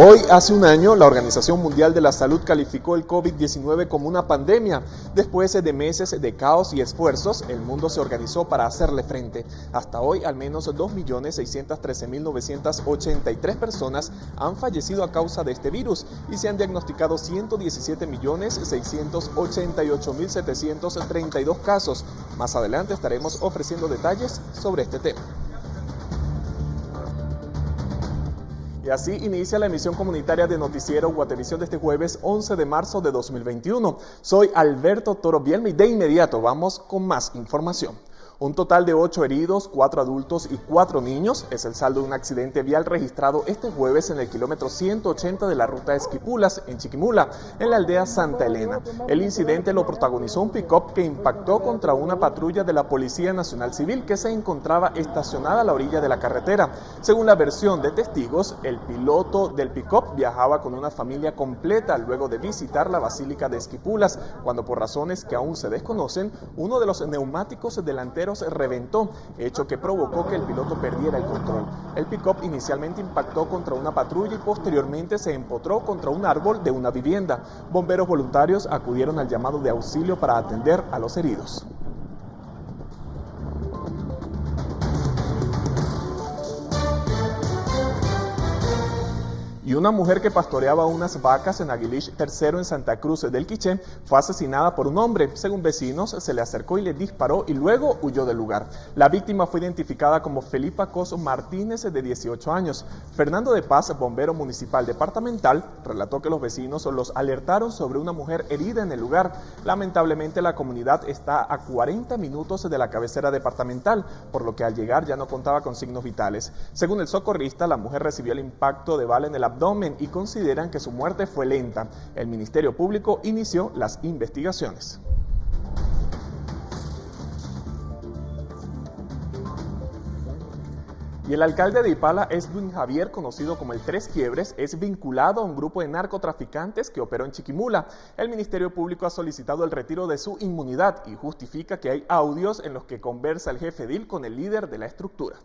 Hoy, hace un año, la Organización Mundial de la Salud calificó el COVID-19 como una pandemia. Después de meses de caos y esfuerzos, el mundo se organizó para hacerle frente. Hasta hoy, al menos 2.613.983 personas han fallecido a causa de este virus y se han diagnosticado 117.688.732 casos. Más adelante estaremos ofreciendo detalles sobre este tema. Y así inicia la emisión comunitaria de Noticiero Guatevisión de este jueves 11 de marzo de 2021. Soy Alberto Toro Bielma y de inmediato vamos con más información. Un total de 8 heridos, 4 adultos y 4 niños es el saldo de un accidente vial registrado este jueves en el kilómetro 180 de la ruta Esquipulas, en Chiquimula, en la aldea Santa Elena. El incidente lo protagonizó un pick-up que impactó contra una patrulla de la Policía Nacional Civil que se encontraba estacionada a la orilla de la carretera. Según la versión de testigos, el piloto del pick-up viajaba con una familia completa luego de visitar la Basílica de Esquipulas, cuando por razones que aún se desconocen, uno de los neumáticos delanteros reventó, hecho que provocó que el piloto perdiera el control. El pick-up inicialmente impactó contra una patrulla y posteriormente se empotró contra un árbol de una vivienda. Bomberos voluntarios acudieron al llamado de auxilio para atender a los heridos. Y una mujer que pastoreaba unas vacas en Aguilich III en Santa Cruz del Quiché fue asesinada por un hombre. Según vecinos, se le acercó y le disparó y luego huyó del lugar. La víctima fue identificada como Felipa Coso Martínez, de 18 años. Fernando de Paz, bombero municipal departamental, relató que los vecinos los alertaron sobre una mujer herida en el lugar. Lamentablemente, la comunidad está a 40 minutos de la cabecera departamental, por lo que al llegar ya no contaba con signos vitales. Según el socorrista, la mujer recibió el impacto de bala en el abdomen y consideran que su muerte fue lenta. El Ministerio Público inició las investigaciones. Y el alcalde de Ipala, Edwin Javier, conocido como el Tres Quiebres, es vinculado a un grupo de narcotraficantes que operó en Chiquimula. El Ministerio Público ha solicitado el retiro de su inmunidad y justifica que hay audios en los que conversa el jefe edil con el líder de la estructura.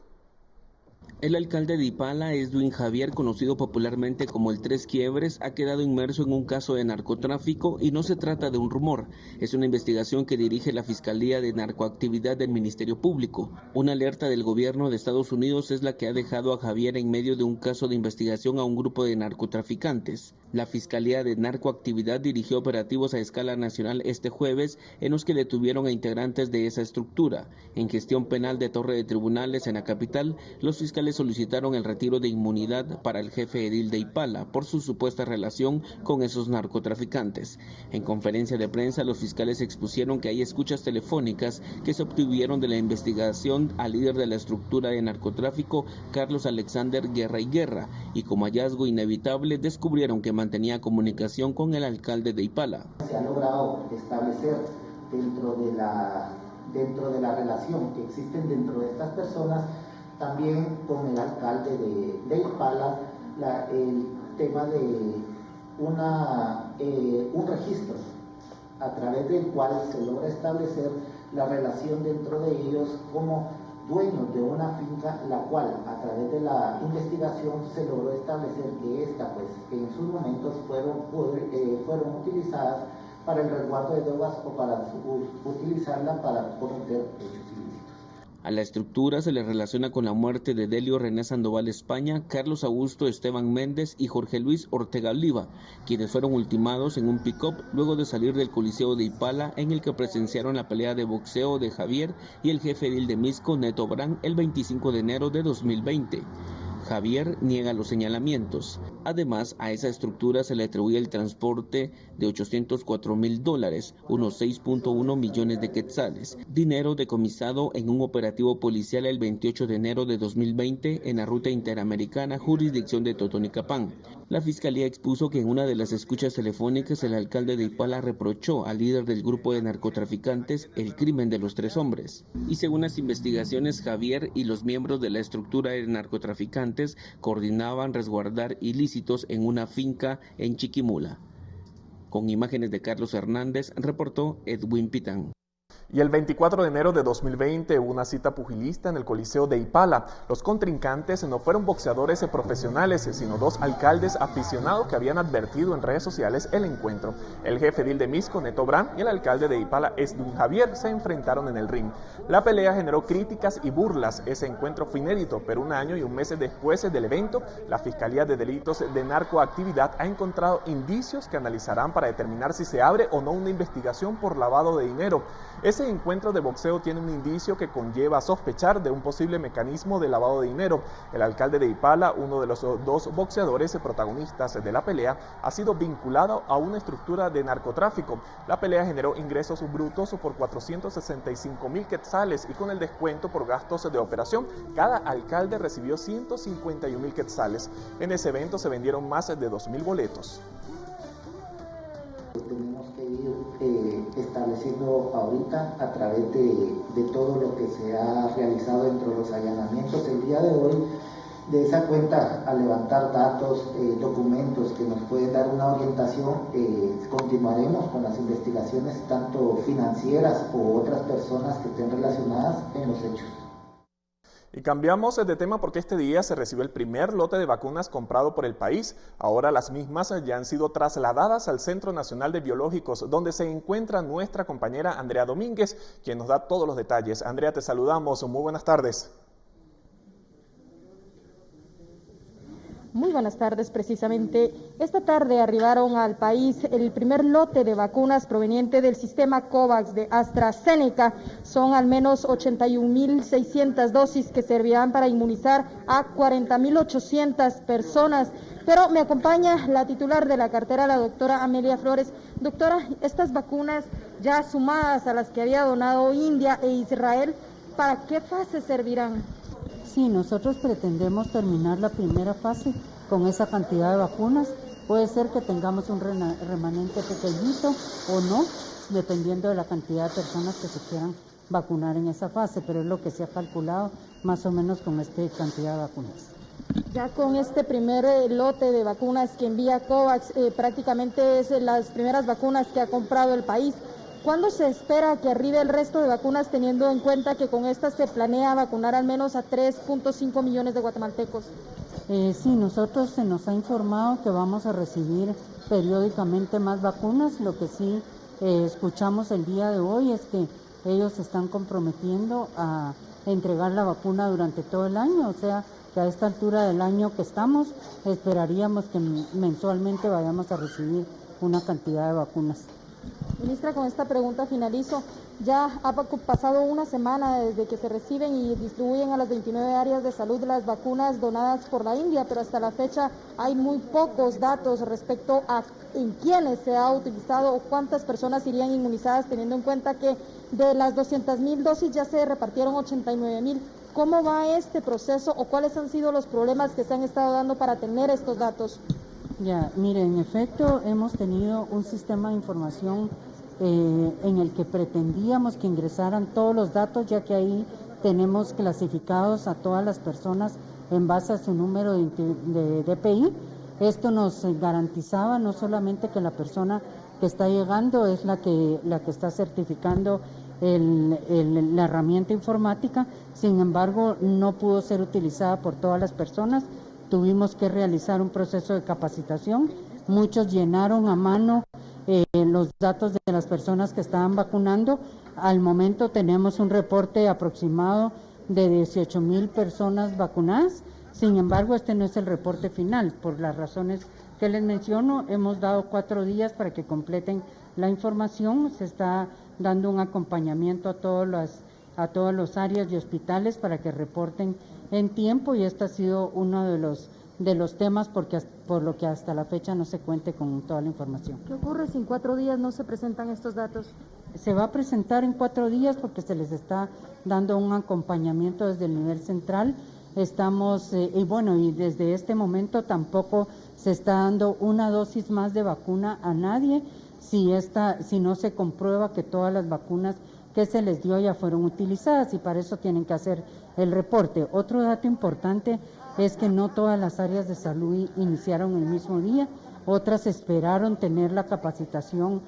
El alcalde de Ipala, Edwin Javier, conocido popularmente como el Tres Quiebres, ha quedado inmerso en un caso de narcotráfico y no se trata de un rumor. Es una investigación que dirige la Fiscalía de Narcoactividad del Ministerio Público. Una alerta del gobierno de Estados Unidos es la que ha dejado a Javier en medio de un caso de investigación a un grupo de narcotraficantes. La Fiscalía de Narcoactividad dirigió operativos a escala nacional este jueves en los que detuvieron a integrantes de esa estructura. En gestión penal de Torre de Tribunales en la capital, los fiscales solicitaron el retiro de inmunidad para el jefe edil de Ipala por su supuesta relación con esos narcotraficantes. En conferencia de prensa, los fiscales expusieron que hay escuchas telefónicas que se obtuvieron de la investigación al líder de la estructura de narcotráfico, Carlos Alexander Guerra y Guerra, y como hallazgo inevitable descubrieron que mantenía comunicación con el alcalde de Ipala. Se ha logrado establecer dentro de la relación que existen dentro de estas personas, también con el alcalde de Ipala, el tema de un registro a través del cual se logra establecer la relación dentro de ellos como dueños de una finca, la cual a través de la investigación se logró establecer que esta, pues, en sus momentos fueron utilizadas para el resguardo de drogas o para utilizarla para cometer hechos ilícitos. A la estructura se le relaciona con la muerte de Delio René Sandoval España, Carlos Augusto Esteban Méndez y Jorge Luis Ortega Oliva, quienes fueron ultimados en un pick-up luego de salir del Coliseo de Ipala, en el que presenciaron la pelea de boxeo de Javier y el jefe edil de Misco, Neto Brán, el 25 de enero de 2020. Javier niega los señalamientos. Además, a esa estructura se le atribuye el transporte de $804,000, unos 6.1 millones de quetzales, dinero decomisado en un operativo policial el 28 de enero de 2020 en la ruta interamericana, jurisdicción de Totonicapán. La Fiscalía expuso que en una de las escuchas telefónicas el alcalde de Ipala reprochó al líder del grupo de narcotraficantes el crimen de los 3 hombres. Y según las investigaciones, Javier y los miembros de la estructura de narcotraficantes coordinaban resguardar ilícitos en una finca en Chiquimula. Con imágenes de Carlos Hernández, reportó Edwin Pitán. Y el 24 de enero de 2020 hubo una cita pugilista en el Coliseo de Ipala. Los contrincantes no fueron boxeadores profesionales, sino dos alcaldes aficionados que habían advertido en redes sociales el encuentro. El jefe edil de Misco, Neto Brand, y el alcalde de Ipala, Edwin Javier, se enfrentaron en el ring. La pelea generó críticas y burlas. Ese encuentro fue inédito, pero un año y un mes después del evento, la Fiscalía de Delitos de Narcoactividad ha encontrado indicios que analizarán para determinar si se abre o no una investigación por lavado de dinero. Ese encuentro de boxeo tiene un indicio que conlleva a sospechar de un posible mecanismo de lavado de dinero. El alcalde de Ipala, uno de los dos boxeadores protagonistas de la pelea, ha sido vinculado a una estructura de narcotráfico. La pelea generó ingresos brutos por 465,000 quetzales y con el descuento por gastos de operación, cada alcalde recibió 151,000 quetzales. En ese evento se vendieron más de 2,000 boletos. Tenemos que ir estableciendo ahorita a través de todo lo que se ha realizado dentro de los allanamientos el día de hoy, de esa cuenta a levantar datos, documentos que nos pueden dar una orientación. Continuaremos con las investigaciones tanto financieras o otras personas que estén relacionadas en los hechos. Y cambiamos de tema porque este día se recibió el primer lote de vacunas comprado por el país. Ahora las mismas ya han sido trasladadas al Centro Nacional de Biológicos, donde se encuentra nuestra compañera Andrea Domínguez, quien nos da todos los detalles. Andrea, te saludamos. Muy buenas tardes. Muy buenas tardes. Precisamente esta tarde arribaron al país el primer lote de vacunas proveniente del sistema COVAX de AstraZeneca. Son al menos 81,600 dosis que servirán para inmunizar a 40,800 personas. Pero me acompaña la titular de la cartera, la doctora Amelia Flores. Doctora, estas vacunas ya sumadas a las que había donado India e Israel, ¿para qué fase servirán? Sí, nosotros pretendemos terminar la primera fase con esa cantidad de vacunas. Puede ser que tengamos un remanente pequeñito o no, dependiendo de la cantidad de personas que se quieran vacunar en esa fase, pero es lo que se ha calculado más o menos con esta cantidad de vacunas. Ya con este primer lote de vacunas que envía COVAX, prácticamente es las primeras vacunas que ha comprado el país. ¿Cuándo se espera que arribe el resto de vacunas, teniendo en cuenta que con estas se planea vacunar al menos a 3.5 millones de guatemaltecos? Sí, nosotros se nos ha informado que vamos a recibir periódicamente más vacunas. Lo que sí escuchamos el día de hoy es que ellos se están comprometiendo a entregar la vacuna durante todo el año, o sea que a esta altura del año que estamos esperaríamos que mensualmente vayamos a recibir una cantidad de vacunas. Ministra, con esta pregunta finalizo. Ya ha pasado una semana desde que se reciben y distribuyen a las 29 áreas de salud las vacunas donadas por la India, pero hasta la fecha hay muy pocos datos respecto a en quiénes se ha utilizado o cuántas personas irían inmunizadas, teniendo en cuenta que de las 200,000 dosis ya se repartieron 89,000. ¿Cómo va este proceso o cuáles han sido los problemas que se han estado dando para tener estos datos? Ya, mire, en efecto hemos tenido un sistema de información en el que pretendíamos que ingresaran todos los datos, ya que ahí tenemos clasificados a todas las personas en base a su número de DPI. Esto nos garantizaba no solamente que la persona que está llegando es la que está certificando la herramienta informática, sin embargo no pudo ser utilizada por todas las personas. Tuvimos que realizar un proceso de capacitación, muchos llenaron a mano los datos de las personas que estaban vacunando. Al momento tenemos un reporte aproximado de 18,000 personas vacunadas, sin embargo este no es el reporte final, por las razones que les menciono. Hemos dado 4 días para que completen la información, se está dando un acompañamiento a todas las áreas y hospitales para que reporten en tiempo, y este ha sido uno de los temas por lo que hasta la fecha no se cuente con toda la información. ¿Qué ocurre si en 4 días no se presentan estos datos? Se va a presentar en 4 días porque se les está dando un acompañamiento desde el nivel central. Estamos, y desde este momento tampoco se está dando una dosis más de vacuna a nadie si no se comprueba que todas las vacunas que se les dio ya fueron utilizadas, y para eso tienen que hacer el reporte. Otro dato importante es que no todas las áreas de salud iniciaron el mismo día, otras esperaron tener la capacitación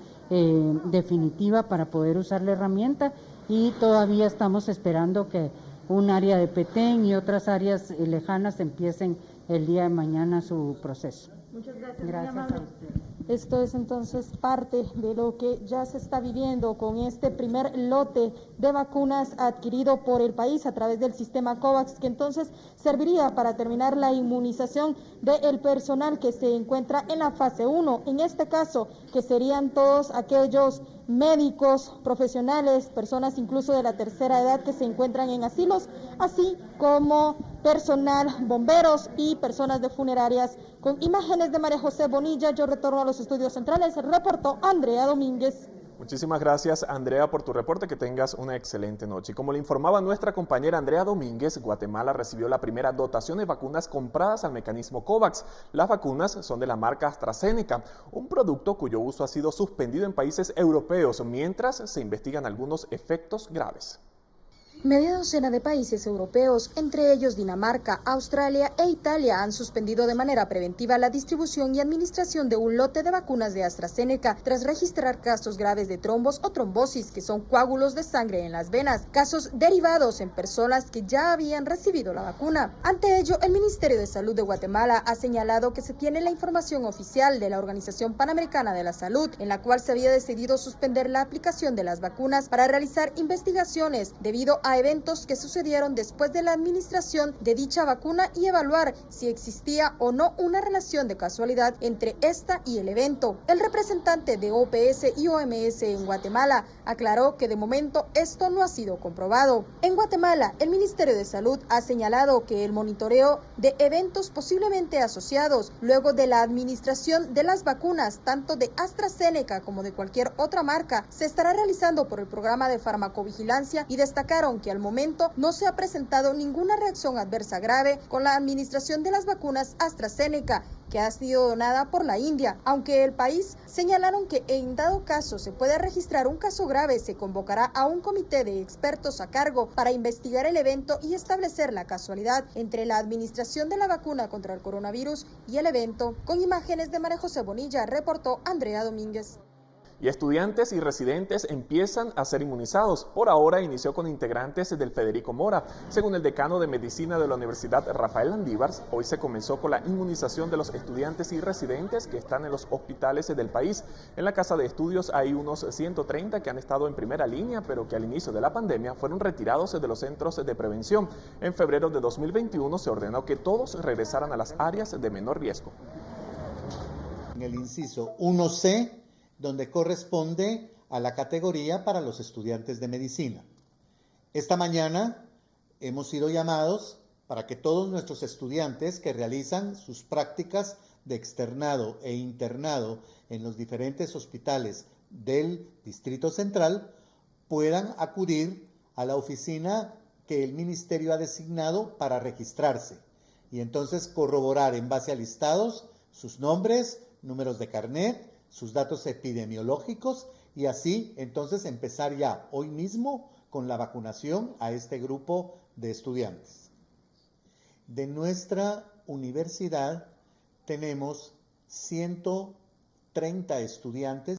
definitiva para poder usar la herramienta, y todavía estamos esperando que un área de Petén y otras áreas lejanas empiecen el día de mañana su proceso. Muchas gracias. Gracias a usted. Esto es entonces parte de lo que ya se está viviendo con este primer lote de vacunas adquirido por el país a través del sistema COVAX, que entonces serviría para terminar la inmunización del personal que se encuentra en la fase 1, en este caso, que serían todos aquellos médicos, profesionales, personas incluso de la tercera edad que se encuentran en asilos, así como personal, bomberos y personas de funerarias. Con imágenes de María José Bonilla, yo retorno a los estudios centrales, reportó Andrea Domínguez. Muchísimas gracias, Andrea, por tu reporte. Que tengas una excelente noche. Y como le informaba nuestra compañera Andrea Domínguez, Guatemala recibió la primera dotación de vacunas compradas al mecanismo COVAX. Las vacunas son de la marca AstraZeneca, un producto cuyo uso ha sido suspendido en países europeos, mientras se investigan algunos efectos graves. Media docena de países europeos, entre ellos Dinamarca, Australia e Italia, han suspendido de manera preventiva la distribución y administración de un lote de vacunas de AstraZeneca tras registrar casos graves de trombos o trombosis, que son coágulos de sangre en las venas, casos derivados en personas que ya habían recibido la vacuna. Ante ello, el Ministerio de Salud de Guatemala ha señalado que se tiene la información oficial de la Organización Panamericana de la Salud, en la cual se había decidido suspender la aplicación de las vacunas para realizar investigaciones debido a eventos que sucedieron después de la administración de dicha vacuna y evaluar si existía o no una relación de casualidad entre esta y el evento. El representante de OPS y OMS en Guatemala aclaró que de momento esto no ha sido comprobado. En Guatemala, el Ministerio de Salud ha señalado que el monitoreo de eventos posiblemente asociados luego de la administración de las vacunas, tanto de AstraZeneca como de cualquier otra marca, se estará realizando por el programa de farmacovigilancia, y destacaron que al momento no se ha presentado ninguna reacción adversa grave con la administración de las vacunas AstraZeneca, que ha sido donada por la India. Aunque el país señalaron que en dado caso se pueda registrar un caso grave, se convocará a un comité de expertos a cargo para investigar el evento y establecer la casualidad entre la administración de la vacuna contra el coronavirus y el evento. Con imágenes de María José Bonilla, reportó Andrea Domínguez. Y estudiantes y residentes empiezan a ser inmunizados. Por ahora inició con integrantes del Federico Mora. Según el decano de Medicina de la Universidad, Rafael Landívar, hoy se comenzó con la inmunización de los estudiantes y residentes que están en los hospitales del país. En la casa de estudios hay unos 130 que han estado en primera línea, pero que al inicio de la pandemia fueron retirados de los centros de prevención. En febrero de 2021 se ordenó que todos regresaran a las áreas de menor riesgo. En el inciso 1C, donde corresponde a la categoría para los estudiantes de medicina. Esta mañana hemos sido llamados para que todos nuestros estudiantes que realizan sus prácticas de externado e internado en los diferentes hospitales del Distrito Central puedan acudir a la oficina que el Ministerio ha designado para registrarse y entonces corroborar en base a listados sus nombres, números de carnet, sus datos epidemiológicos y así entonces empezar ya hoy mismo con la vacunación a este grupo de estudiantes. De nuestra universidad tenemos 130 estudiantes.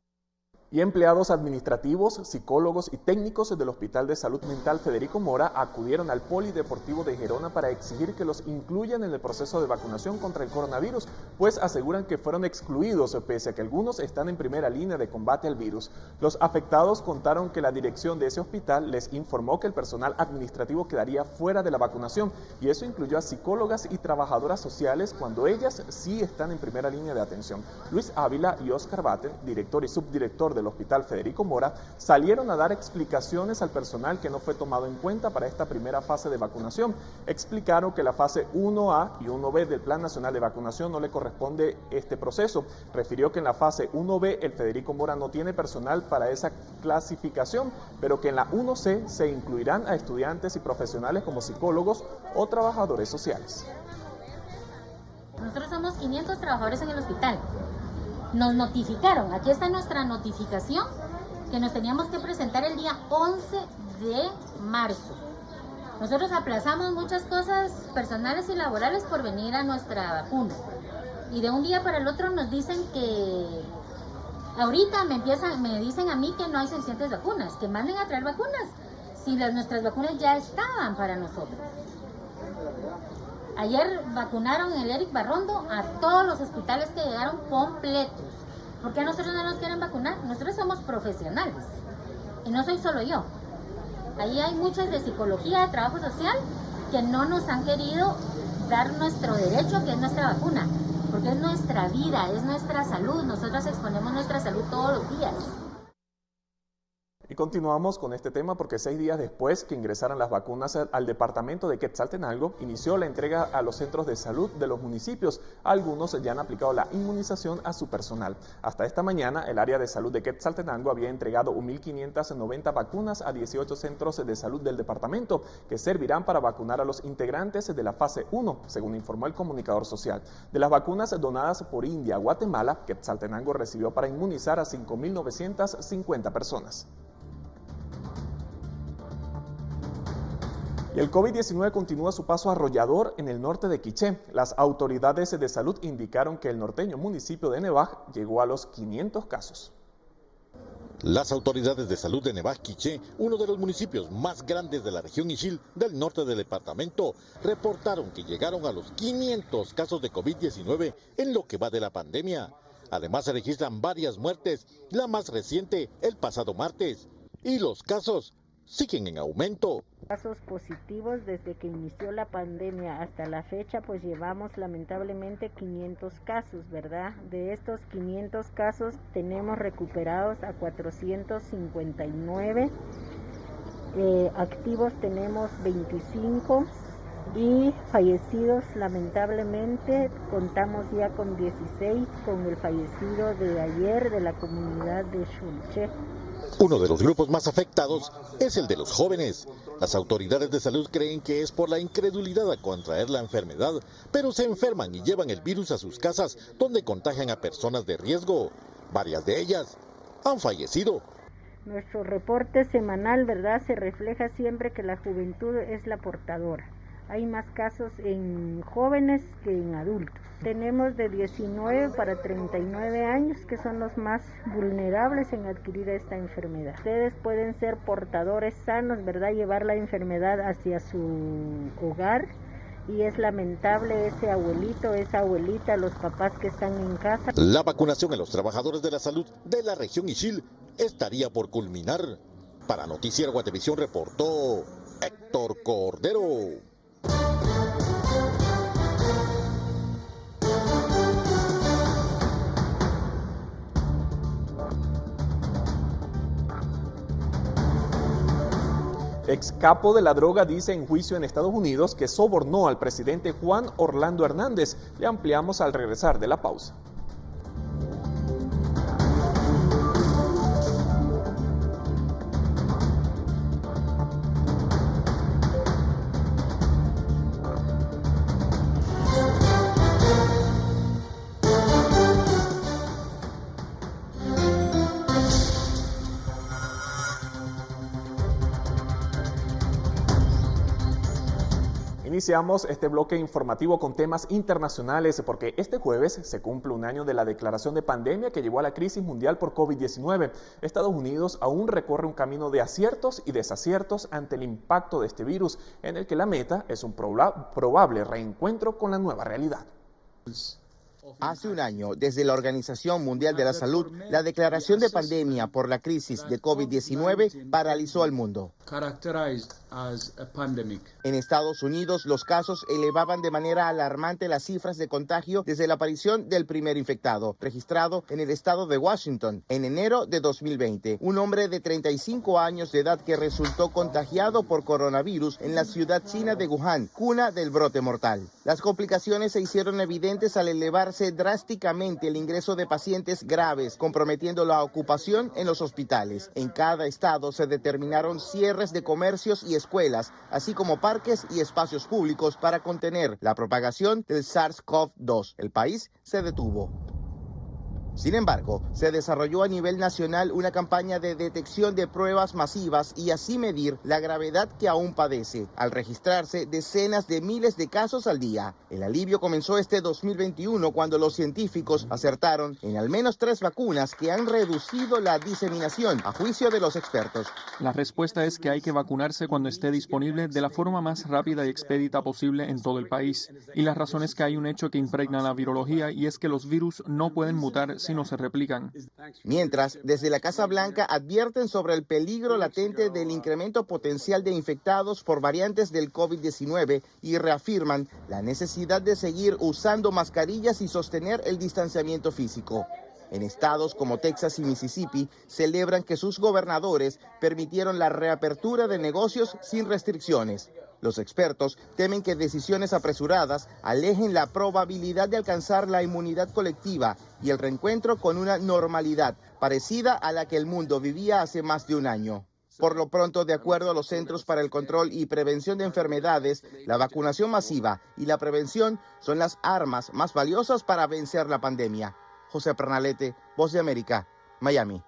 Y empleados administrativos, psicólogos y técnicos del Hospital de Salud Mental Federico Mora acudieron al Polideportivo de Gerona para exigir que los incluyan en el proceso de vacunación contra el coronavirus, pues aseguran que fueron excluidos pese a que algunos están en primera línea de combate al virus. Los afectados contaron que la dirección de ese hospital les informó que el personal administrativo quedaría fuera de la vacunación, y eso incluyó a psicólogas y trabajadoras sociales cuando ellas sí están en primera línea de atención. Luis Ávila y Oscar Batten, director y subdirector del Hospital Federico Mora, salieron a dar explicaciones al personal que no fue tomado en cuenta para esta primera fase de vacunación. Explicaron que la fase 1A y 1B del Plan Nacional de Vacunación no le corresponde este proceso. Refirió que en la fase 1B el Federico Mora no tiene personal para esa clasificación, pero que en la 1C se incluirán a estudiantes y profesionales como psicólogos o trabajadores sociales. Nosotros somos 500 trabajadores en el hospital. Nos notificaron, aquí está nuestra notificación, que nos teníamos que presentar el día 11 de marzo. Nosotros aplazamos muchas cosas personales y laborales por venir a nuestra vacuna. Y de un día para el otro nos dicen que ahorita me dicen a mí que no hay suficientes vacunas, que manden a traer vacunas. si nuestras vacunas ya estaban para nosotros. Ayer vacunaron en el Eric Barrondo a todos los hospitales que llegaron completos. ¿Por qué a nosotros no nos quieren vacunar? Nosotros somos profesionales. Y no soy solo yo. Ahí hay muchas de psicología, de trabajo social, que no nos han querido dar nuestro derecho, que es nuestra vacuna. Porque es nuestra vida, es nuestra salud. Nosotros exponemos nuestra salud todos los días. Y continuamos con este tema porque 6 días después que ingresaran las vacunas al departamento de Quetzaltenango, inició la entrega a los centros de salud de los municipios. Algunos ya han aplicado la inmunización a su personal. Hasta esta mañana, el área de salud de Quetzaltenango había entregado 1.590 vacunas a 18 centros de salud del departamento, que servirán para vacunar a los integrantes de la fase 1, según informó el comunicador social. De las vacunas donadas por India a Guatemala, Quetzaltenango recibió para inmunizar a 5.950 personas. Y el COVID-19 continúa su paso arrollador en el norte de Quiché. Las autoridades de salud indicaron que el norteño municipio de Nevaj llegó a los 500 casos. Las autoridades de salud de Nevaj Quiché, uno de los municipios más grandes de la región Ixil del norte del departamento, reportaron que llegaron a los 500 casos de COVID-19 en lo que va de la pandemia. Además se registran varias muertes, la más reciente el pasado martes, y los casos siguen en aumento. Casos positivos desde que inició la pandemia hasta la fecha, pues llevamos lamentablemente 500 casos, ¿verdad? De estos 500 casos tenemos recuperados a 459, activos tenemos 25 y fallecidos lamentablemente contamos ya con 16, con el fallecido de ayer de la comunidad de Xulché. Uno de los grupos más afectados es el de los jóvenes. Las autoridades de salud creen que es por la incredulidad a contraer la enfermedad, pero se enferman y llevan el virus a sus casas, donde contagian a personas de riesgo. Varias de ellas han fallecido. Nuestro reporte semanal, ¿verdad?, se refleja siempre que la juventud es la portadora. Hay más casos en jóvenes que en adultos. Tenemos de 19 para 39 años, que son los más vulnerables en adquirir esta enfermedad. Ustedes pueden ser portadores sanos, ¿verdad?, llevar la enfermedad hacia su hogar. Y es lamentable ese abuelito, esa abuelita, los papás que están en casa. La vacunación a los trabajadores de la salud de la región Ixil estaría por culminar. Para Noticiero Guatevisión reportó Héctor Cordero. Ex capo de la droga dice en juicio en Estados Unidos que sobornó al presidente Juan Orlando Hernández. Le ampliamos al regresar de la pausa. Iniciamos este bloque informativo con temas internacionales porque este jueves se cumple un año de la declaración de pandemia que llevó a la crisis mundial por COVID-19. Estados Unidos aún recorre un camino de aciertos y desaciertos ante el impacto de este virus, en el que la meta es un probable reencuentro con la nueva realidad. Hace un año, desde la Organización Mundial de la Salud, la declaración de pandemia por la crisis de COVID-19 paralizó al mundo. En Estados Unidos, los casos elevaban de manera alarmante las cifras de contagio desde la aparición del primer infectado, registrado en el estado de Washington en enero de 2020. Un hombre de 35 años de edad que resultó contagiado por coronavirus en la ciudad china de Wuhan, cuna del brote mortal. Las complicaciones se hicieron evidentes al elevarse drásticamente el ingreso de pacientes graves, comprometiendo la ocupación en los hospitales. En cada estado se determinaron cierres de comercios y escuelas, así como parques y espacios públicos para contener la propagación del SARS-CoV-2. El país se detuvo. Sin embargo, se desarrolló a nivel nacional una campaña de detección de pruebas masivas y así medir la gravedad que aún padece, al registrarse decenas de miles de casos al día. El alivio comenzó este 2021 cuando los científicos acertaron en al menos 3 vacunas que han reducido la diseminación, a juicio de los expertos. La respuesta es que hay que vacunarse cuando esté disponible de la forma más rápida y expedita posible en todo el país. Y la razón es que hay un hecho que impregna la virología y es que los virus no pueden mutar si no se replican. Mientras, desde la Casa Blanca advierten sobre el peligro latente del incremento potencial de infectados por variantes del COVID-19 y reafirman la necesidad de seguir usando mascarillas y sostener el distanciamiento físico. En estados como Texas y Mississippi celebran que sus gobernadores permitieron la reapertura de negocios sin restricciones. Los expertos temen que decisiones apresuradas alejen la probabilidad de alcanzar la inmunidad colectiva y el reencuentro con una normalidad parecida a la que el mundo vivía hace más de un año. Por lo pronto, de acuerdo a los Centros para el Control y Prevención de Enfermedades, la vacunación masiva y la prevención son las armas más valiosas para vencer la pandemia. José Pernalete, Voz de América, Miami.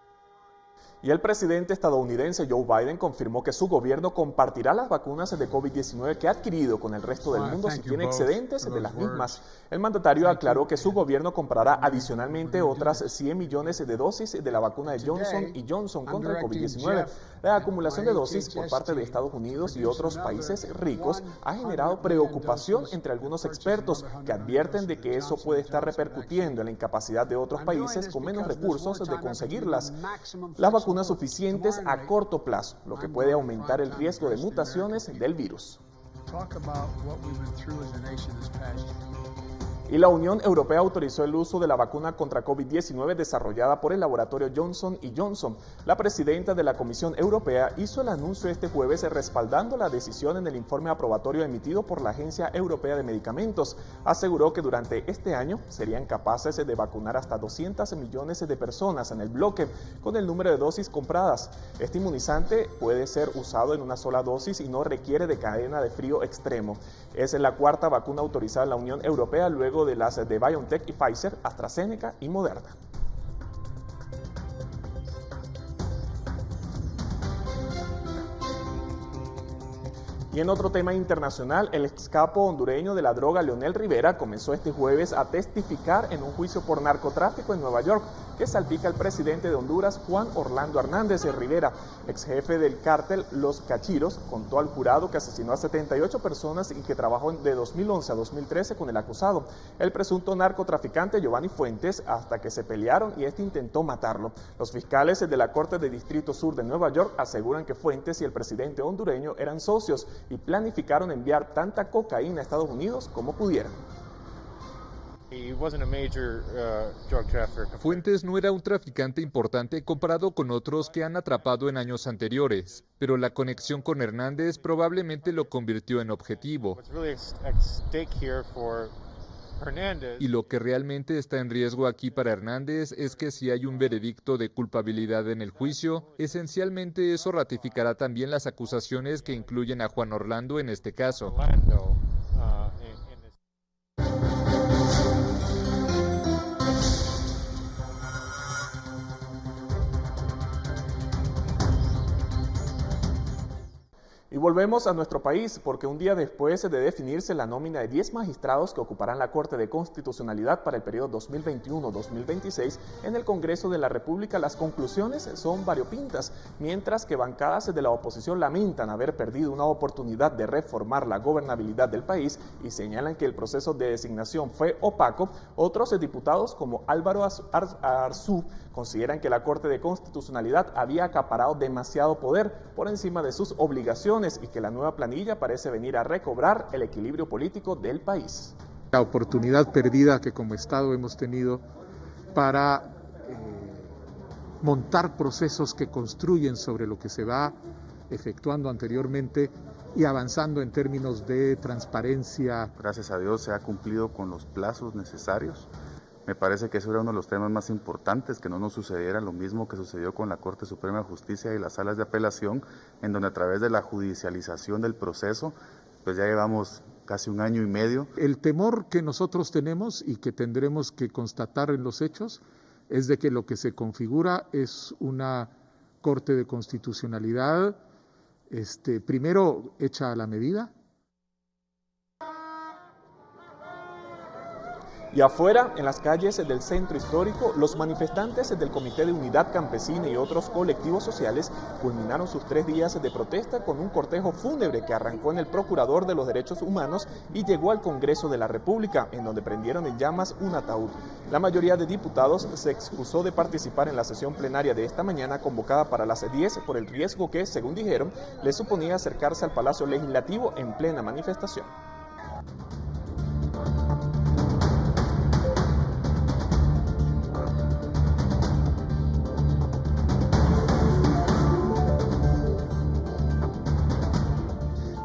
Y el presidente estadounidense Joe Biden confirmó que su gobierno compartirá las vacunas de COVID-19 que ha adquirido con el resto del mundo si tiene excedentes de las mismas. El mandatario aclaró que su gobierno comprará adicionalmente otras 100 millones de dosis de la vacuna de Johnson & Johnson contra el COVID-19. La acumulación de dosis por parte de Estados Unidos y otros países ricos ha generado preocupación entre algunos expertos que advierten de que eso puede estar repercutiendo en la incapacidad de otros países con menos recursos de conseguirlas. Las vacunas suficientes a corto plazo, lo que puede aumentar el riesgo de mutaciones del virus. Y la Unión Europea autorizó el uso de la vacuna contra COVID-19 desarrollada por el laboratorio Johnson & Johnson. La presidenta de la Comisión Europea hizo el anuncio este jueves respaldando la decisión en el informe aprobatorio emitido por la Agencia Europea de Medicamentos. Aseguró que durante este año serían capaces de vacunar hasta 200 millones de personas en el bloque con el número de dosis compradas. Este inmunizante puede ser usado en una sola dosis y no requiere de cadena de frío extremo. Es la cuarta vacuna autorizada en la Unión Europea luego de las de BioNTech y Pfizer, AstraZeneca y Moderna. Y en otro tema internacional, el ex capo hondureño de la droga, Leonel Rivera, comenzó este jueves a testificar en un juicio por narcotráfico en Nueva York, que salpica al presidente de Honduras, Juan Orlando Hernández Rivera, ex jefe del cártel Los Cachiros, contó al jurado que asesinó a 78 personas y que trabajó de 2011 a 2013 con el acusado, el presunto narcotraficante Giovanni Fuentes, hasta que se pelearon y este intentó matarlo. Los fiscales de la Corte de Distrito Sur de Nueva York aseguran que Fuentes y el presidente hondureño eran socios y planificaron enviar tanta cocaína a Estados Unidos como pudieran. Fuentes no era un traficante importante comparado con otros que han atrapado en años anteriores, pero la conexión con Hernández probablemente lo convirtió en objetivo. Y lo que realmente está en riesgo aquí para Hernández es que si hay un veredicto de culpabilidad en el juicio, esencialmente eso ratificará también las acusaciones que incluyen a Juan Orlando en este caso. Y volvemos a nuestro país porque un día después de definirse la nómina de 10 magistrados que ocuparán la Corte de Constitucionalidad para el periodo 2021-2026, en el Congreso de la República las conclusiones son variopintas, mientras que bancadas de la oposición lamentan haber perdido una oportunidad de reformar la gobernabilidad del país y señalan que el proceso de designación fue opaco. Otros diputados como Álvaro Arzú consideran que la Corte de Constitucionalidad había acaparado demasiado poder por encima de sus obligaciones y que la nueva planilla parece venir a recobrar el equilibrio político del país. La oportunidad perdida que como Estado hemos tenido para montar procesos que construyen sobre lo que se va efectuando anteriormente y avanzando en términos de transparencia. Gracias a Dios se ha cumplido con los plazos necesarios. Me parece que eso era uno de los temas más importantes, que no nos sucediera lo mismo que sucedió con la Corte Suprema de Justicia y las salas de apelación, en donde a través de la judicialización del proceso, pues ya llevamos casi 1 año y medio. El temor que nosotros tenemos y que tendremos que constatar en los hechos es de que lo que se configura es una Corte de Constitucionalidad, primero hecha a la medida. Y afuera, en las calles del centro histórico, los manifestantes del Comité de Unidad Campesina y otros colectivos sociales culminaron sus 3 días de protesta con un cortejo fúnebre que arrancó en el Procurador de los Derechos Humanos y llegó al Congreso de la República, en donde prendieron en llamas un ataúd. La mayoría de diputados se excusó de participar en la sesión plenaria de esta mañana convocada para las 10 por el riesgo que, según dijeron, les suponía acercarse al Palacio Legislativo en plena manifestación.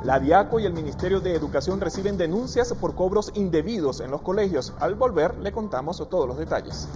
La DIACO y el Ministerio de Educación reciben denuncias por cobros indebidos en los colegios. Al volver, le contamos todos los detalles.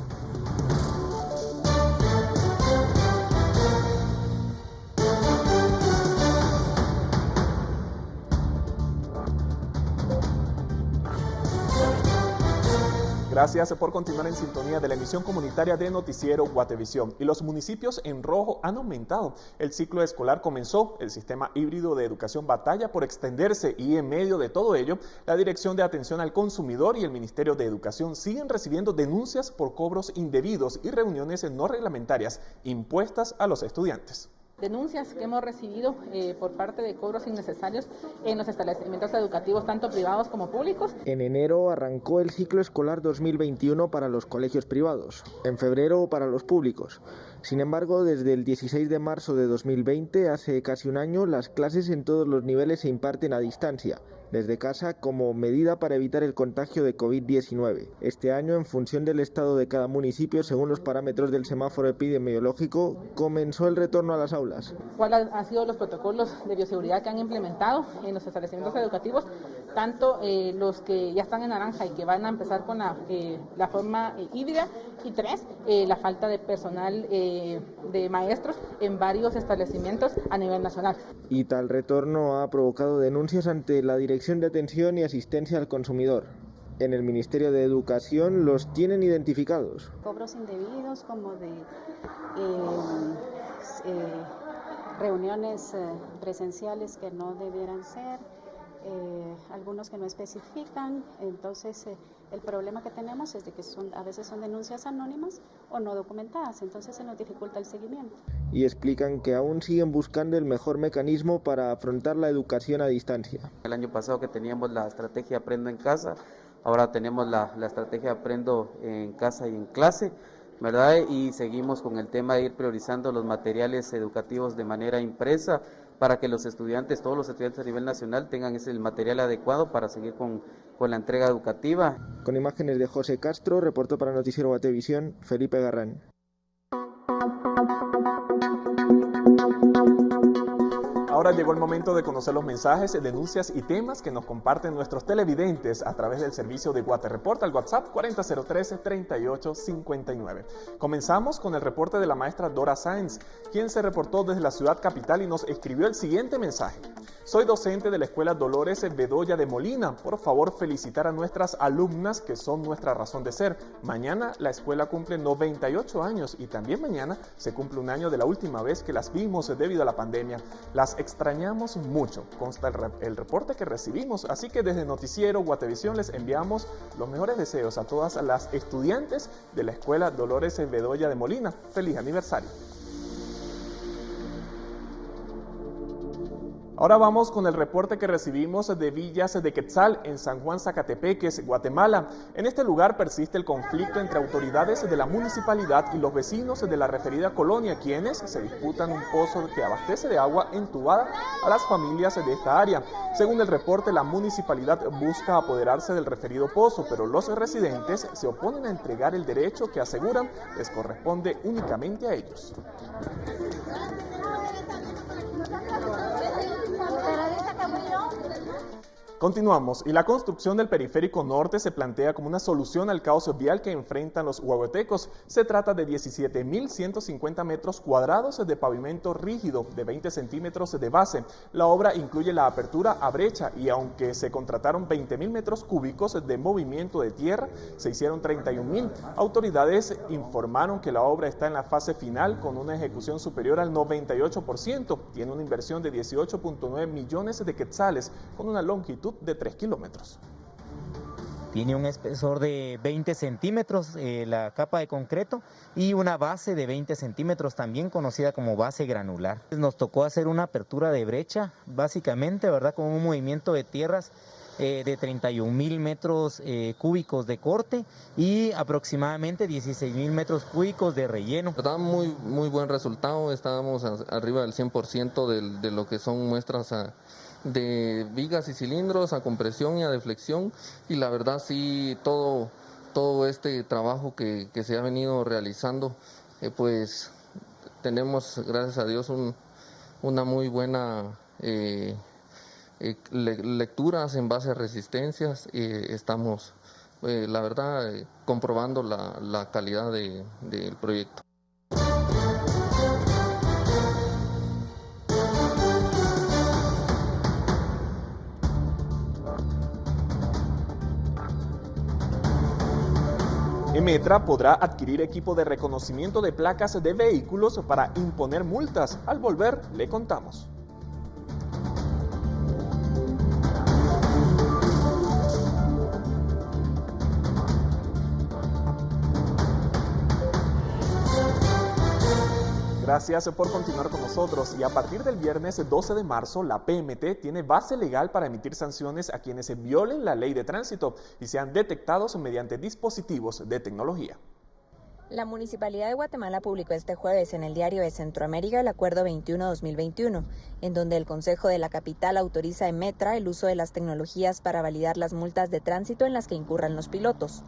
Gracias por continuar en sintonía de la emisión comunitaria de Noticiero Guatevisión. Y los municipios en rojo han aumentado. El ciclo escolar comenzó, el sistema híbrido de educación batalla por extenderse y en medio de todo ello, la Dirección de Atención al Consumidor y el Ministerio de Educación siguen recibiendo denuncias por cobros indebidos y reuniones no reglamentarias impuestas a los estudiantes. Denuncias que hemos recibido por parte de cobros innecesarios en los establecimientos educativos, tanto privados como públicos. En enero arrancó el ciclo escolar 2021 para los colegios privados, en febrero para los públicos. Sin embargo, desde el 16 de marzo de 2020, hace casi un año, las clases en todos los niveles se imparten a distancia, desde casa, como medida para evitar el contagio de COVID-19. Este año, en función del estado de cada municipio, según los parámetros del semáforo epidemiológico, comenzó el retorno a las aulas. ¿Cuáles han sido los protocolos de bioseguridad que han implementado en los establecimientos educativos? Tanto los que ya están en naranja y que van a empezar con la forma híbrida, y 3, la falta de personal de maestros en varios establecimientos a nivel nacional. Y tal retorno ha provocado denuncias ante la Dirección de Atención y Asistencia al Consumidor. En el Ministerio de Educación los tienen identificados. Cobros indebidos como de reuniones presenciales que no debieran ser, algunos que no especifican. Entonces el problema que tenemos es de que a veces son denuncias anónimas o no documentadas, entonces se nos dificulta el seguimiento. Y explican que aún siguen buscando el mejor mecanismo para afrontar la educación a distancia. El año pasado que teníamos la estrategia Aprendo en Casa, ahora tenemos la estrategia Aprendo en Casa y en Clase, ¿verdad? Y seguimos con el tema de ir priorizando los materiales educativos de manera impresa para que los estudiantes, todos los estudiantes a nivel nacional tengan el material adecuado para seguir con la entrega educativa. Con imágenes de José Castro, reportó para Noticiero Guatevisión, Felipe Garrán. Ahora llegó el momento de conocer los mensajes, denuncias y temas que nos comparten nuestros televidentes a través del servicio de Guaterreport al WhatsApp 4003-3859. Comenzamos con el reporte de la maestra Dora Sáenz, quien se reportó desde la ciudad capital y nos escribió el siguiente mensaje. Soy docente de la Escuela Dolores Bedoya de Molina. Por favor, felicitar a nuestras alumnas que son nuestra razón de ser. Mañana la escuela cumple 98 años y también mañana se cumple un año de la última vez que las vimos debido a la pandemia. Las extrañamos mucho, consta el reporte que recibimos, así que desde Noticiero Guatevisión les enviamos los mejores deseos a todas las estudiantes de la Escuela Dolores Bedoya de Molina. ¡Feliz aniversario! Ahora vamos con el reporte que recibimos de Villas de Quetzal, en San Juan Zacatepeques, Guatemala. En este lugar persiste el conflicto entre autoridades de la municipalidad y los vecinos de la referida colonia, quienes se disputan un pozo que abastece de agua entubada a las familias de esta área. Según el reporte, la municipalidad busca apoderarse del referido pozo, pero los residentes se oponen a entregar el derecho que aseguran les corresponde únicamente a ellos. Continuamos, y la construcción del periférico norte se plantea como una solución al caos vial que enfrentan los huehuetecos. Se trata de 17.150 metros cuadrados de pavimento rígido de 20 centímetros de base. La obra incluye la apertura a brecha y aunque se contrataron 20.000 metros cúbicos de movimiento de tierra, se hicieron 31.000. Autoridades informaron que la obra está en la fase final con una ejecución superior al 98%. Tiene una inversión de 18.9 millones de quetzales con una longitud de 3 kilómetros. Tiene un espesor de 20 centímetros la capa de concreto y una base de 20 centímetros también conocida como base granular. Nos tocó hacer una apertura de brecha básicamente, ¿verdad? Con un movimiento de tierras de 31.000 metros cúbicos de corte y aproximadamente 16.000 metros cúbicos de relleno. Da muy buen resultado, estábamos arriba del 100% de lo que son muestras de vigas y cilindros a compresión y a deflexión, y la verdad sí todo este trabajo que se ha venido realizando, pues tenemos gracias a Dios una muy buena lecturas en base a resistencias. Estamos la verdad comprobando la calidad del proyecto. Emetra podrá adquirir equipo de reconocimiento de placas de vehículos para imponer multas. Al volver, le contamos. Gracias por continuar con nosotros, y a partir del viernes 12 de marzo la PMT tiene base legal para emitir sanciones a quienes violen la ley de tránsito y sean detectados mediante dispositivos de tecnología. La Municipalidad de Guatemala publicó este jueves en el Diario de Centroamérica el Acuerdo 21-2021, en donde el Consejo de la Capital autoriza a Emetra el uso de las tecnologías para validar las multas de tránsito en las que incurran los pilotos.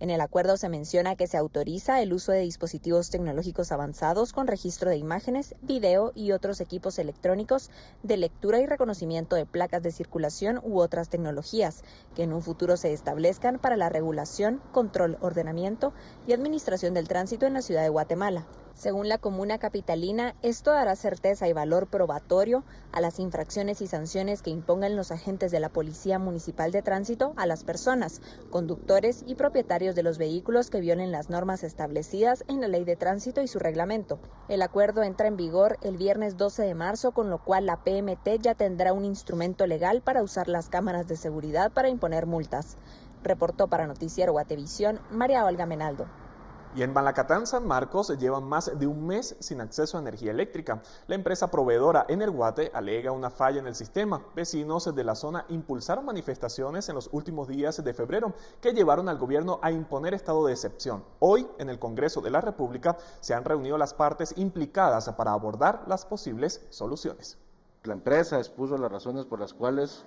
En el acuerdo se menciona que se autoriza el uso de dispositivos tecnológicos avanzados con registro de imágenes, video y otros equipos electrónicos de lectura y reconocimiento de placas de circulación u otras tecnologías que en un futuro se establezcan para la regulación, control, ordenamiento y administración del tránsito en la ciudad de Guatemala. Según la comuna capitalina, esto dará certeza y valor probatorio a las infracciones y sanciones que impongan los agentes de la Policía Municipal de Tránsito a las personas, conductores y propietarios de los vehículos que violen las normas establecidas en la Ley de Tránsito y su reglamento. El acuerdo entra en vigor el viernes 12 de marzo, con lo cual la PMT ya tendrá un instrumento legal para usar las cámaras de seguridad para imponer multas. Reportó para Noticiero Guatevisión, María Olga Menaldo. Y en Malacatán, San Marcos, llevan más de un mes sin acceso a energía eléctrica. La empresa proveedora Energuate alega una falla en el sistema. Vecinos de la zona impulsaron manifestaciones en los últimos días de febrero que llevaron al gobierno a imponer estado de excepción. Hoy, en el Congreso de la República, se han reunido las partes implicadas para abordar las posibles soluciones. La empresa expuso las razones por las cuales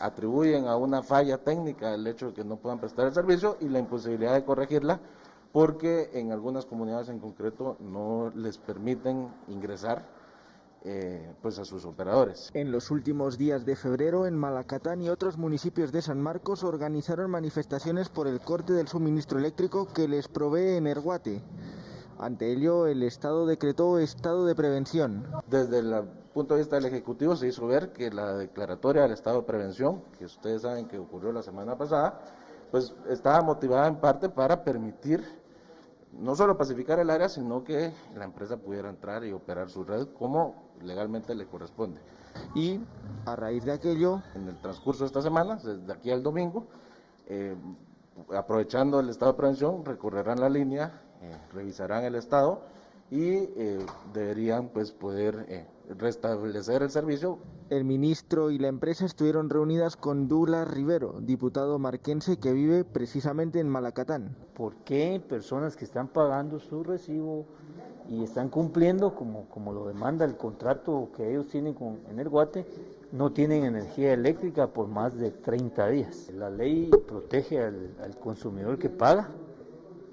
atribuyen a una falla técnica el hecho de que no puedan prestar el servicio y la imposibilidad de corregirla, porque en algunas comunidades en concreto no les permiten ingresar pues a sus operadores. En los últimos días de febrero, en Malacatán y otros municipios de San Marcos organizaron manifestaciones por el corte del suministro eléctrico que les provee Energuate. Ante ello, el Estado decretó estado de prevención. Desde el punto de vista del Ejecutivo se hizo ver que la declaratoria del estado de prevención, que ustedes saben que ocurrió la semana pasada, pues estaba motivada en parte para permitir no solo pacificar el área, sino que la empresa pudiera entrar y operar su red como legalmente le corresponde. Y a raíz de aquello, en el transcurso de esta semana, desde aquí al domingo, aprovechando el estado de prevención, recorrerán la línea, revisarán el estado y deberían pues poder restablecer el servicio. El ministro y la empresa estuvieron reunidas con Douglas Rivero, diputado marquense que vive precisamente en Malacatán. ¿Por qué personas que están pagando su recibo y están cumpliendo como lo demanda el contrato que ellos tienen con Energuate, no tienen energía eléctrica por más de 30 días? La ley protege al consumidor que paga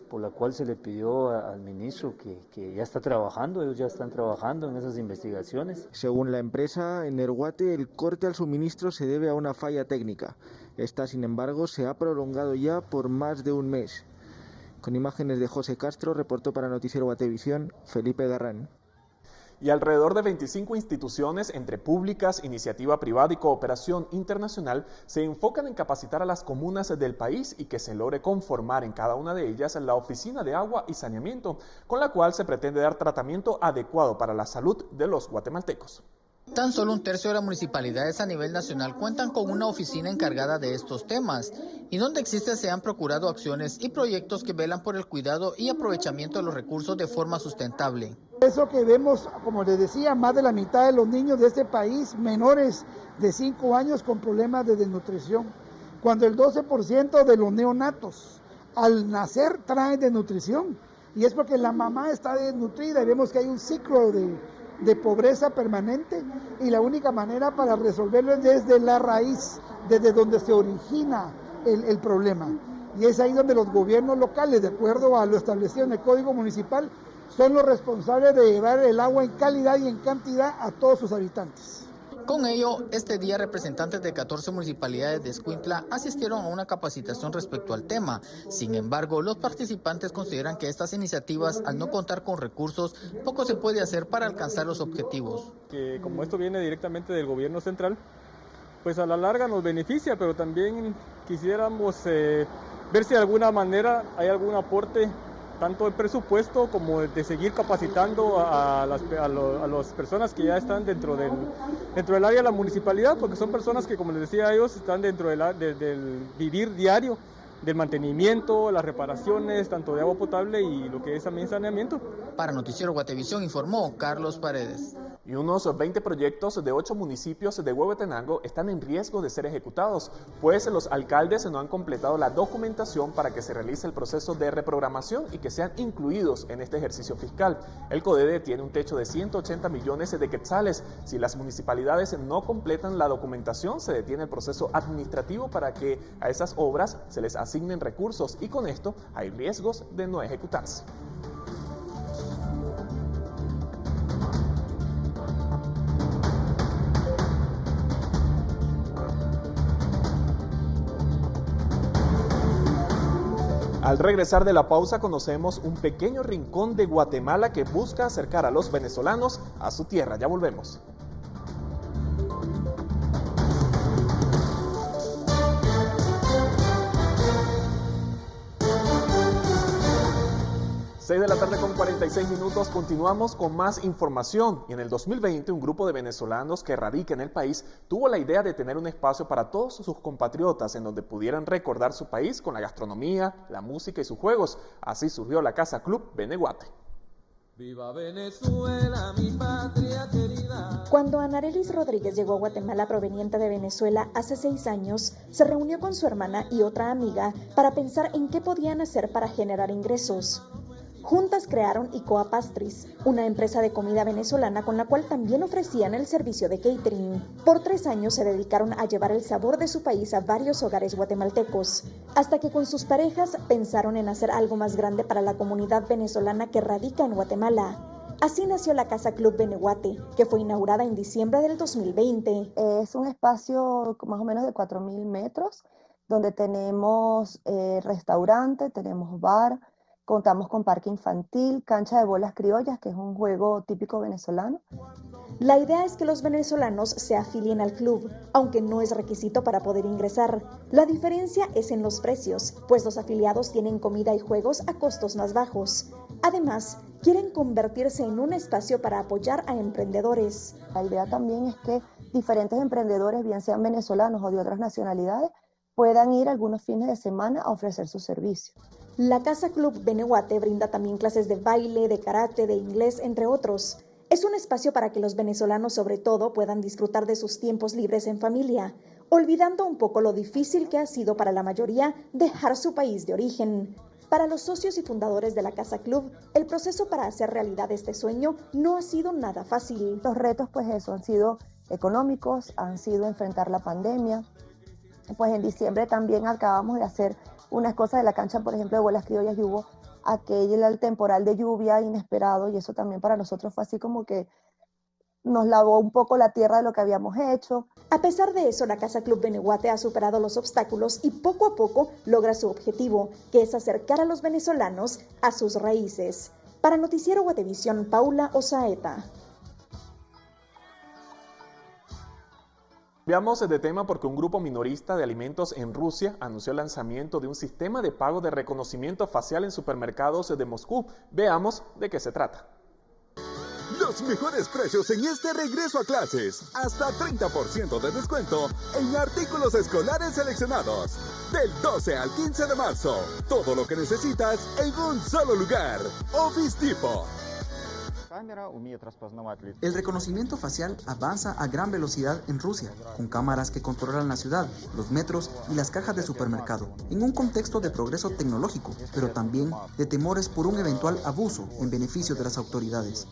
por la cual se le pidió al ministro que ya está trabajando, ellos ya están trabajando en esas investigaciones. Según la empresa, en Erguate el corte al suministro se debe a una falla técnica. Esta, sin embargo, se ha prolongado ya por más de un mes. Con imágenes de José Castro, reportó para Noticiero Guatevisión, Felipe Garrán. Y alrededor de 25 instituciones, entre públicas, iniciativa privada y cooperación internacional, se enfocan en capacitar a las comunas del país y que se logre conformar en cada una de ellas la Oficina de Agua y Saneamiento, con la cual se pretende dar tratamiento adecuado para la salud de los guatemaltecos. Tan solo un tercio de las municipalidades a nivel nacional cuentan con una oficina encargada de estos temas, y donde existe se han procurado acciones y proyectos que velan por el cuidado y aprovechamiento de los recursos de forma sustentable. Eso que vemos, como les decía, más de la mitad de los niños de este país menores de 5 años con problemas de desnutrición, cuando el 12% de los neonatos al nacer traen desnutrición, y es porque la mamá está desnutrida y vemos que hay un ciclo de pobreza permanente, y la única manera para resolverlo es desde la raíz, desde donde se origina el problema. Y es ahí donde los gobiernos locales, de acuerdo a lo establecido en el Código Municipal, son los responsables de llevar el agua en calidad y en cantidad a todos sus habitantes. Con ello, este día representantes de 14 municipalidades de Escuintla asistieron a una capacitación respecto al tema. Sin embargo, los participantes consideran que estas iniciativas, al no contar con recursos, poco se puede hacer para alcanzar los objetivos. Que como esto viene directamente del gobierno central, pues a la larga nos beneficia, pero también quisiéramos ver si de alguna manera hay algún aporte tanto de presupuesto como de seguir capacitando a las personas que ya están dentro del área de la municipalidad, porque son personas que, como les decía, ellos están dentro del vivir diario, del mantenimiento, las reparaciones, tanto de agua potable y lo que es también saneamiento. Para Noticiero Guatevisión informó Carlos Paredes. Y unos 20 proyectos de 8 municipios de Huehuetenango están en riesgo de ser ejecutados, pues los alcaldes no han completado la documentación para que se realice el proceso de reprogramación y que sean incluidos en este ejercicio fiscal. El CODEDE tiene un techo de 180 millones de quetzales. Si las municipalidades no completan la documentación, se detiene el proceso administrativo para que a esas obras se les asignen recursos, y con esto hay riesgos de no ejecutarse. Al regresar de la pausa conocemos un pequeño rincón de Guatemala que busca acercar a los venezolanos a su tierra. Ya volvemos. Seis de la tarde con 46 minutos, continuamos con más información. Y en el 2020 un grupo de venezolanos que radica en el país tuvo la idea de tener un espacio para todos sus compatriotas en donde pudieran recordar su país con la gastronomía, la música y sus juegos. Así surgió la Casa Club Beneguate. Viva Venezuela, mi patria querida. Cuando Anarelis Rodríguez llegó a Guatemala proveniente de Venezuela hace 6 años, se reunió con su hermana y otra amiga para pensar en qué podían hacer para generar ingresos. Juntas crearon Icoa Pastries, una empresa de comida venezolana con la cual también ofrecían el servicio de catering. Por 3 años se dedicaron a llevar el sabor de su país a varios hogares guatemaltecos, hasta que con sus parejas pensaron en hacer algo más grande para la comunidad venezolana que radica en Guatemala. Así nació la Casa Club Beneguate, que fue inaugurada en diciembre del 2020. Es un espacio más o menos de 4.000 metros, donde tenemos restaurante, tenemos bar, contamos con parque infantil, cancha de bolas criollas, que es un juego típico venezolano. La idea es que los venezolanos se afilien al club, aunque no es requisito para poder ingresar. La diferencia es en los precios, pues los afiliados tienen comida y juegos a costos más bajos. Además, quieren convertirse en un espacio para apoyar a emprendedores. La idea también es que diferentes emprendedores, bien sean venezolanos o de otras nacionalidades, puedan ir algunos fines de semana a ofrecer sus servicios. La Casa Club Beneguate brinda también clases de baile, de karate, de inglés, entre otros. Es un espacio para que los venezolanos, sobre todo, puedan disfrutar de sus tiempos libres en familia, olvidando un poco lo difícil que ha sido para la mayoría dejar su país de origen. Para los socios y fundadores de la Casa Club, el proceso para hacer realidad este sueño no ha sido nada fácil. Los retos, pues eso, han sido económicos, han sido enfrentar la pandemia. Pues en diciembre también acabamos de hacer unas cosas de la cancha, por ejemplo, de bolas criollas, y hubo aquel temporal de lluvia inesperado, y eso también para nosotros fue así como que nos lavó un poco la tierra de lo que habíamos hecho. A pesar de eso, la Casa Club Beneguate ha superado los obstáculos y poco a poco logra su objetivo, que es acercar a los venezolanos a sus raíces. Para Noticiero Guatevisión, Paula Osaeta. Cambiamos de tema porque un grupo minorista de alimentos en Rusia anunció el lanzamiento de un sistema de pago de reconocimiento facial en supermercados de Moscú. Veamos de qué se trata. Los mejores precios en este regreso a clases. Hasta 30% de descuento en artículos escolares seleccionados. Del 12 al 15 de marzo. Todo lo que necesitas en un solo lugar. Office Depot. El reconocimiento facial avanza a gran velocidad en Rusia, con cámaras que controlan la ciudad, los metros y las cajas de supermercado, en un contexto de progreso tecnológico, pero también de temores por un eventual abuso en beneficio de las autoridades.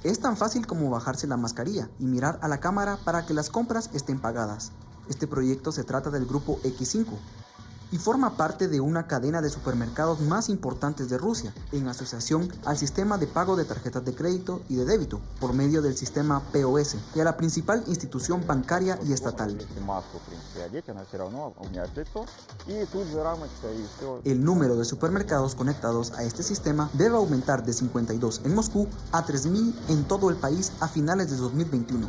Es tan fácil como bajarse la mascarilla y mirar a la cámara para que las compras estén pagadas. Este proyecto se trata del grupo X5 y forma parte de una cadena de supermercados más importantes de Rusia, en asociación al sistema de pago de tarjetas de crédito y de débito, por medio del sistema POS, y a la principal institución bancaria y estatal. El número de supermercados conectados a este sistema debe aumentar de 52 en Moscú a 3.000 en todo el país a finales de 2021.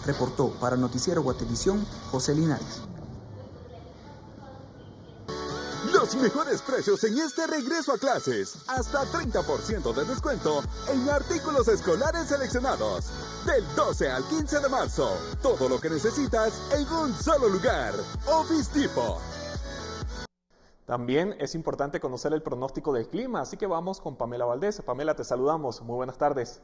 Reportó para Noticiero Guatevisión, José Linares. Los mejores precios en este regreso a clases. Hasta 30% de descuento en artículos escolares seleccionados. Del 12 al 15 de marzo. Todo lo que necesitas en un solo lugar. Office Depot. También es importante conocer el pronóstico del clima, así que vamos con Pamela Valdés. Pamela, te saludamos. Muy buenas tardes.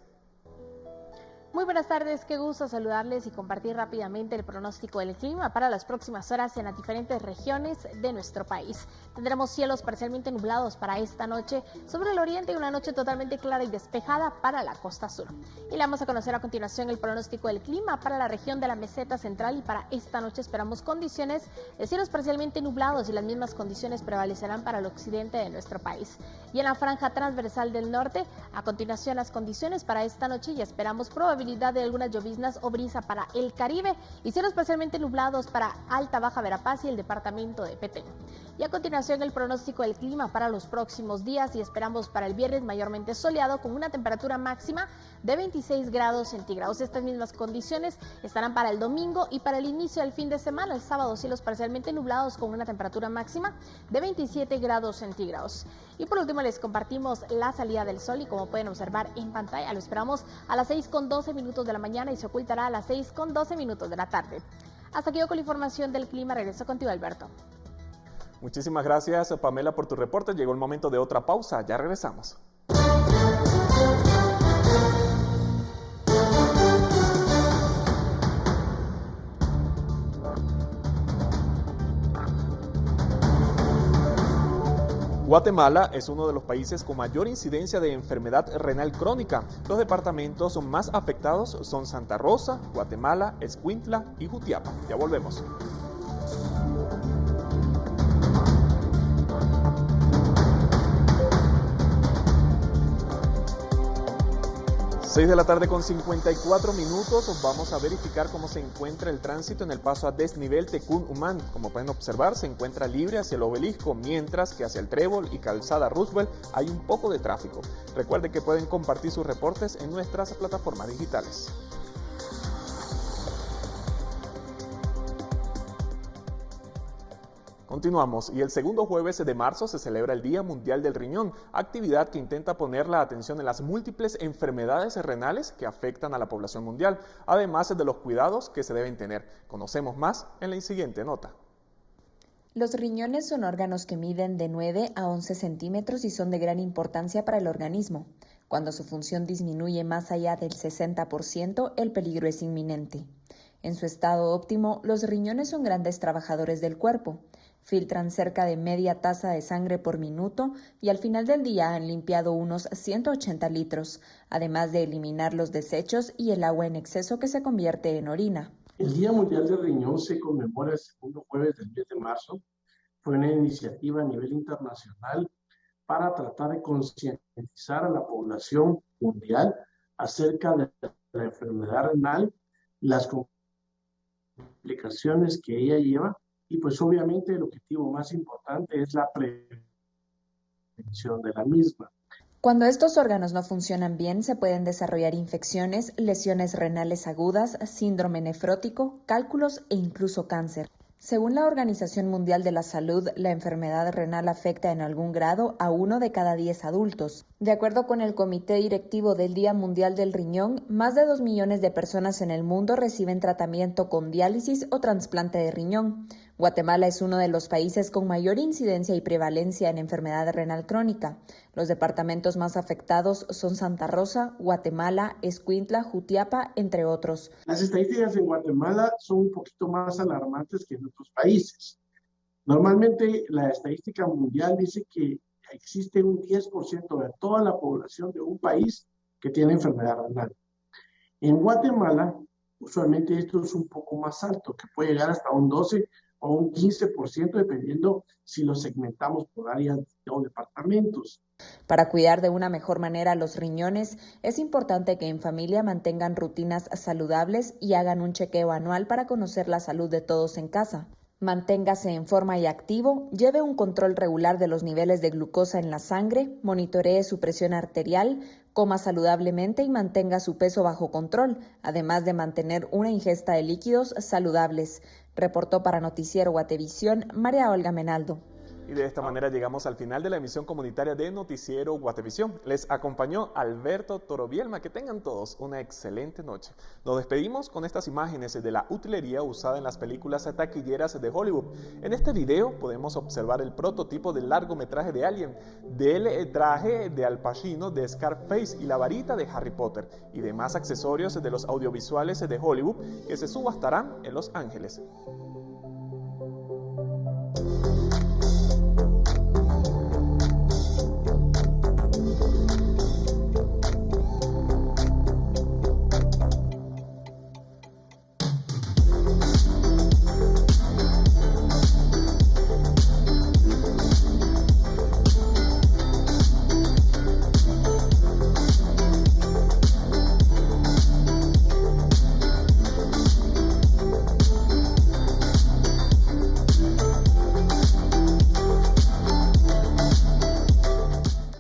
Muy buenas tardes, qué gusto saludarles y compartir rápidamente el pronóstico del clima para las próximas horas en las diferentes regiones de nuestro país. Tendremos cielos parcialmente nublados para esta noche sobre el oriente y una noche totalmente clara y despejada para la costa sur. Y le vamos a conocer a continuación el pronóstico del clima para la región de la meseta central, y para esta noche esperamos condiciones de cielos parcialmente nublados y las mismas condiciones prevalecerán para el occidente de nuestro país. Y en la franja transversal del norte, a continuación las condiciones para esta noche, y esperamos probabilidad de algunas lloviznas o brisa para el Caribe y cielos parcialmente nublados para Alta Baja Verapaz y el departamento de Petén. Y a continuación el pronóstico del clima para los próximos días, y esperamos para el viernes mayormente soleado con una temperatura máxima de 26 grados centígrados. Estas mismas condiciones estarán para el domingo y para el inicio del fin de semana. El sábado cielos parcialmente nublados con una temperatura máxima de 27 grados centígrados. Y por último les compartimos la salida del sol, y como pueden observar en pantalla lo esperamos a las 6:12 minutos de la mañana y se ocultará a las 6:12 minutos de la tarde. Hasta aquí yo con la información del clima. Regreso contigo, Alberto. Muchísimas gracias, Pamela, por tu reporte. Llegó el momento de otra pausa. Ya regresamos. Guatemala es uno de los países con mayor incidencia de enfermedad renal crónica. Los departamentos más afectados son Santa Rosa, Guatemala, Escuintla y Jutiapa. Ya volvemos. 6 de la tarde con 54 minutos, vamos a verificar cómo se encuentra el tránsito en el paso a desnivel Tecún-Humán. Como pueden observar, se encuentra libre hacia el Obelisco, mientras que hacia el Trébol y Calzada Roosevelt hay un poco de tráfico. Recuerden que pueden compartir sus reportes en nuestras plataformas digitales. Continuamos, y el segundo jueves de marzo se celebra el Día Mundial del Riñón, actividad que intenta poner la atención en las múltiples enfermedades renales que afectan a la población mundial, además de los cuidados que se deben tener. Conocemos más en la siguiente nota. Los riñones son órganos que miden de 9 a 11 centímetros y son de gran importancia para el organismo. Cuando su función disminuye más allá del 60%, el peligro es inminente. En su estado óptimo, los riñones son grandes trabajadores del cuerpo. Filtran cerca de media taza de sangre por minuto y al final del día han limpiado unos 180 litros, además de eliminar los desechos y el agua en exceso que se convierte en orina. El Día Mundial del Riñón se conmemora el segundo jueves del mes de marzo, fue una iniciativa a nivel internacional para tratar de concientizar a la población mundial acerca de la enfermedad renal, las complicaciones que ella lleva, y pues obviamente el objetivo más importante es la prevención de la misma. Cuando estos órganos no funcionan bien, se pueden desarrollar infecciones, lesiones renales agudas, síndrome nefrótico, cálculos e incluso cáncer. Según la Organización Mundial de la Salud, la enfermedad renal afecta en algún grado a 1 de cada 10 adultos. De acuerdo con el Comité Directivo del Día Mundial del Riñón, más de 2 millones de personas en el mundo reciben tratamiento con diálisis o trasplante de riñón. Guatemala es uno de los países con mayor incidencia y prevalencia en enfermedad renal crónica. Los departamentos más afectados son Santa Rosa, Guatemala, Escuintla, Jutiapa, entre otros. Las estadísticas en Guatemala son un poquito más alarmantes que en otros países. Normalmente la estadística mundial dice que existe un 10% de toda la población de un país que tiene enfermedad renal. En Guatemala, usualmente esto es un poco más alto, que puede llegar hasta un 12 o un 15%, dependiendo si lo segmentamos por áreas o departamentos. Para cuidar de una mejor manera los riñones, es importante que en familia mantengan rutinas saludables y hagan un chequeo anual para conocer la salud de todos en casa. Manténgase en forma y activo, lleve un control regular de los niveles de glucosa en la sangre, monitoree su presión arterial, coma saludablemente y mantenga su peso bajo control, además de mantener una ingesta de líquidos saludables. Reportó para Noticiero Guatevisión María Olga Menaldo. Y de esta manera llegamos al final de la emisión comunitaria de Noticiero Guatevisión. Les acompañó Alberto Toro Bielma. Que tengan todos una excelente noche. Nos despedimos con estas imágenes de la utilería usada en las películas taquilleras de Hollywood. En este video podemos observar el prototipo del largometraje de Alien, del traje de Al Pacino de Scarface y la varita de Harry Potter, y demás accesorios de los audiovisuales de Hollywood que se subastarán en Los Ángeles.